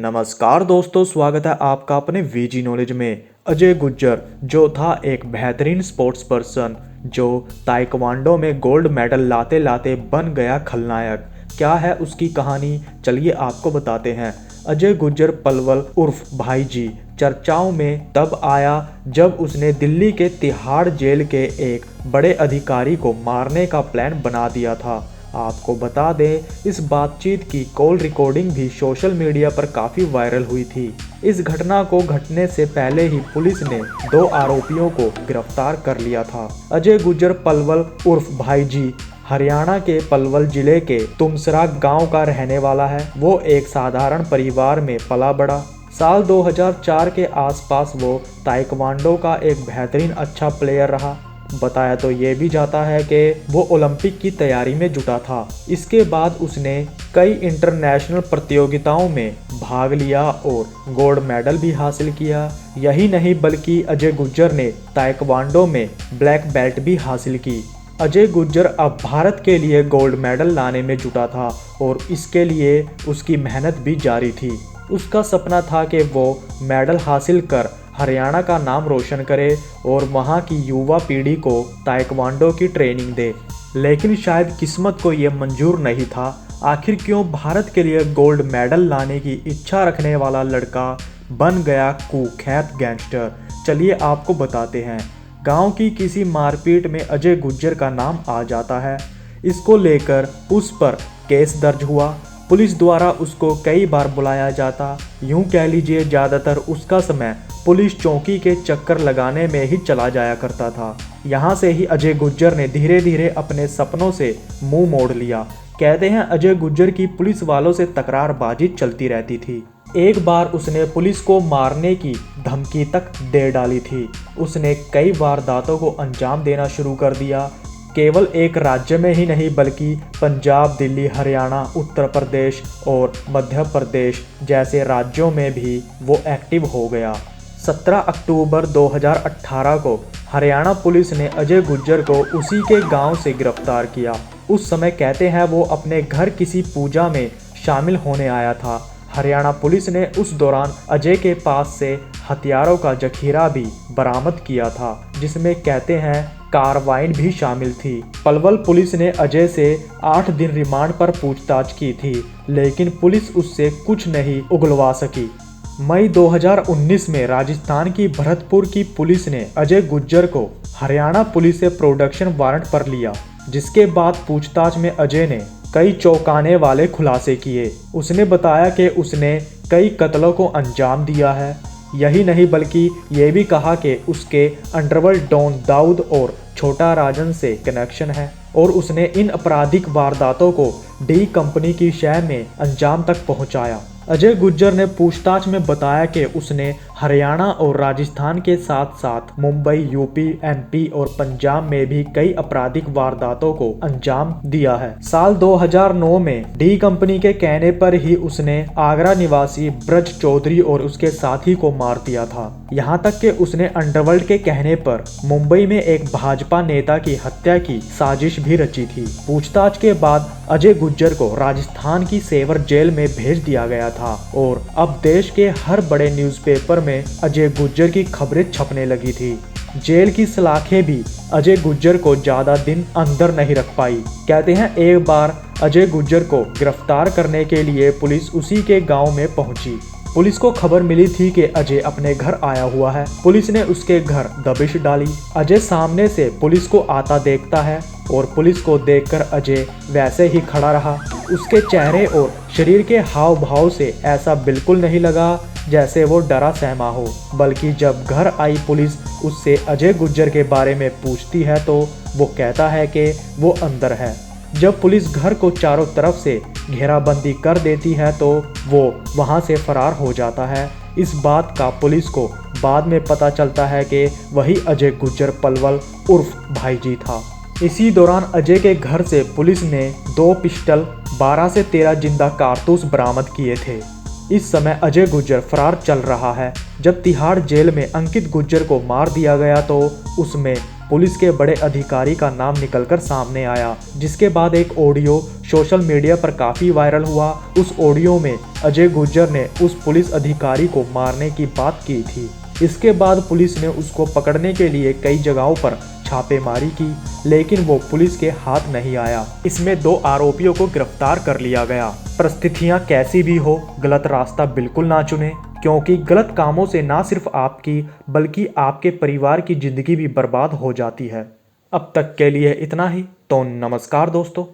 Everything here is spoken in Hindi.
नमस्कार दोस्तों, स्वागत है आपका अपने वीजी नॉलेज में। अजय गुज्जर जो था एक बेहतरीन स्पोर्ट्स पर्सन जो ताइक्वांडो में गोल्ड मेडल लाते लाते बन गया खलनायक। क्या है उसकी कहानी, चलिए आपको बताते हैं। अजय गुज्जर पलवल उर्फ भाईजी चर्चाओं में तब आया जब उसने दिल्ली के तिहाड़ जेल के एक बड़े अधिकारी को मारने का प्लान बना दिया था। आपको बता दें, इस बातचीत की कॉल रिकॉर्डिंग भी सोशल मीडिया पर काफ़ी वायरल हुई थी। इस घटना को घटने से पहले ही पुलिस ने 2 आरोपियों को गिरफ्तार कर लिया था। अजय गुज्जर पलवल उर्फ भाईजी हरियाणा के पलवल जिले के तुमसरा गांव का रहने वाला है। वो एक साधारण परिवार में पला बड़ा। साल 2004 के आसपास वो ताइक्वांडो का एक बेहतरीन अच्छा प्लेयर रहा। बताया तो ये भी जाता है कि वो ओलंपिक की तैयारी में जुटा था। इसके बाद उसने कई इंटरनेशनल प्रतियोगिताओं में भाग लिया और गोल्ड मेडल भी हासिल किया। यही नहीं बल्कि अजय गुज्जर ने ताइक्वांडो में ब्लैक बेल्ट भी हासिल की। अजय गुज्जर अब भारत के लिए गोल्ड मेडल लाने में जुटा था और इसके लिए उसकी मेहनत भी जारी थी। उसका सपना था कि वो मेडल हासिल कर हरियाणा का नाम रोशन करे और वहाँ की युवा पीढ़ी को ताइक्वांडो की ट्रेनिंग दे। लेकिन शायद किस्मत को ये मंजूर नहीं था। आखिर क्यों भारत के लिए गोल्ड मेडल लाने की इच्छा रखने वाला लड़का बन गया कुख्यात गैंगस्टर, चलिए आपको बताते हैं। गांव की किसी मारपीट में अजय गुज्जर का नाम आ जाता है। इसको लेकर उस पर केस दर्ज हुआ। पुलिस द्वारा उसको कई बार बुलाया जाता। यूं कह लीजिए ज़्यादातर उसका समय पुलिस चौकी के चक्कर लगाने में ही चला जाया करता था। यहाँ से ही अजय गुज्जर ने धीरे धीरे अपने सपनों से मुंह मोड़ लिया। कहते हैं अजय गुज्जर की पुलिस वालों से तकरारबाजी चलती रहती थी। एक बार उसने पुलिस को मारने की धमकी तक दे डाली थी। उसने कई वारदातों को अंजाम देना शुरू कर दिया। केवल एक राज्य में ही नहीं बल्कि पंजाब, दिल्ली, हरियाणा, उत्तर प्रदेश और मध्य प्रदेश जैसे राज्यों में भी वो एक्टिव हो गया। 17 अक्टूबर 2018 को हरियाणा पुलिस ने अजय गुज्जर को उसी के गांव से गिरफ्तार किया। उस समय कहते हैं वो अपने घर किसी पूजा में शामिल होने आया था। हरियाणा पुलिस ने उस दौरान अजय के पास से हथियारों का जखीरा भी बरामद किया था, जिसमें कहते हैं कार्बाइन भी शामिल थी। पलवल पुलिस ने अजय से 8 दिन रिमांड पर पूछताछ की थी, लेकिन पुलिस उससे कुछ नहीं उगलवा सकी। मई 2019 में राजस्थान की भरतपुर की पुलिस ने अजय गुज्जर को हरियाणा पुलिस से प्रोडक्शन वारंट पर लिया, जिसके बाद पूछताछ में अजय ने कई चौंकाने वाले खुलासे किए। उसने बताया कि उसने कई कत्लों को अंजाम दिया है। यही नहीं बल्कि ये भी कहा कि उसके अंडरवर्ल्ड डॉन दाऊद और छोटा राजन से कनेक्शन है और उसने इन आपराधिक वारदातों को डी कंपनी की शय में अंजाम तक पहुंचाया। अजय गुज्जर ने पूछताछ में बताया कि उसने हरियाणा और राजस्थान के साथ साथ मुंबई, यूपी, एमपी और पंजाब में भी कई आपराधिक वारदातों को अंजाम दिया है। साल 2009 में डी कंपनी के कहने पर ही उसने आगरा निवासी ब्रज चौधरी और उसके साथी को मार दिया था। यहाँ तक कि उसने अंडरवर्ल्ड के कहने पर मुंबई में एक भाजपा नेता की हत्या की साजिश भी रची थी। पूछताछ के बाद अजय गुज्जर को राजस्थान की सेवर जेल में भेज दिया गया था और अब देश के हर बड़े न्यूज़पेपर में अजय गुज्जर की खबरें छपने लगी थी। जेल की सलाखें भी अजय गुज्जर को ज्यादा दिन अंदर नहीं रख पाई। कहते हैं एक बार अजय गुज्जर को गिरफ्तार करने के लिए पुलिस उसी के गांव में पहुंची। पुलिस को खबर मिली थी कि अजय अपने घर आया हुआ है। पुलिस ने उसके घर दबिश डाली। अजय सामने से पुलिस को आता देखता है और पुलिस को देखकर अजय वैसे ही खड़ा रहा। उसके चेहरे और शरीर के हाव भाव से ऐसा बिल्कुल नहीं लगा जैसे वो डरा सहमा हो, बल्कि जब घर आई पुलिस उससे अजय गुज्जर के बारे में पूछती है तो वो कहता है कि वो अंदर है। जब पुलिस घर को चारों तरफ से घेराबंदी कर देती है तो वो वहां से फरार हो जाता है। इस बात का पुलिस को बाद में पता चलता है कि वही अजय गुज्जर पलवल उर्फ भाईजी था। इसी दौरान अजय के घर से पुलिस ने 2 पिस्टल, 12 से 13 जिंदा कारतूस बरामद किए थे। इस समय अजय गुज्जर फरार चल रहा है। जब तिहाड़ जेल में अंकित गुज्जर को मार दिया गया तो उसमें पुलिस के बड़े अधिकारी का नाम निकलकर सामने आया, जिसके बाद एक ऑडियो सोशल मीडिया पर काफ़ी वायरल हुआ। उस ऑडियो में अजय गुज्जर ने उस पुलिस अधिकारी को मारने की बात की थी। इसके बाद पुलिस ने उसको पकड़ने के लिए कई जगहों पर छापेमारी की, लेकिन वो पुलिस के हाथ नहीं आया। इसमें 2 आरोपियों को गिरफ्तार कर लिया गया। परिस्थितियां कैसी भी हो, गलत रास्ता बिल्कुल ना चुनें, क्योंकि गलत कामों से ना सिर्फ आपकी बल्कि आपके परिवार की जिंदगी भी बर्बाद हो जाती है। अब तक के लिए इतना ही। तो नमस्कार दोस्तों।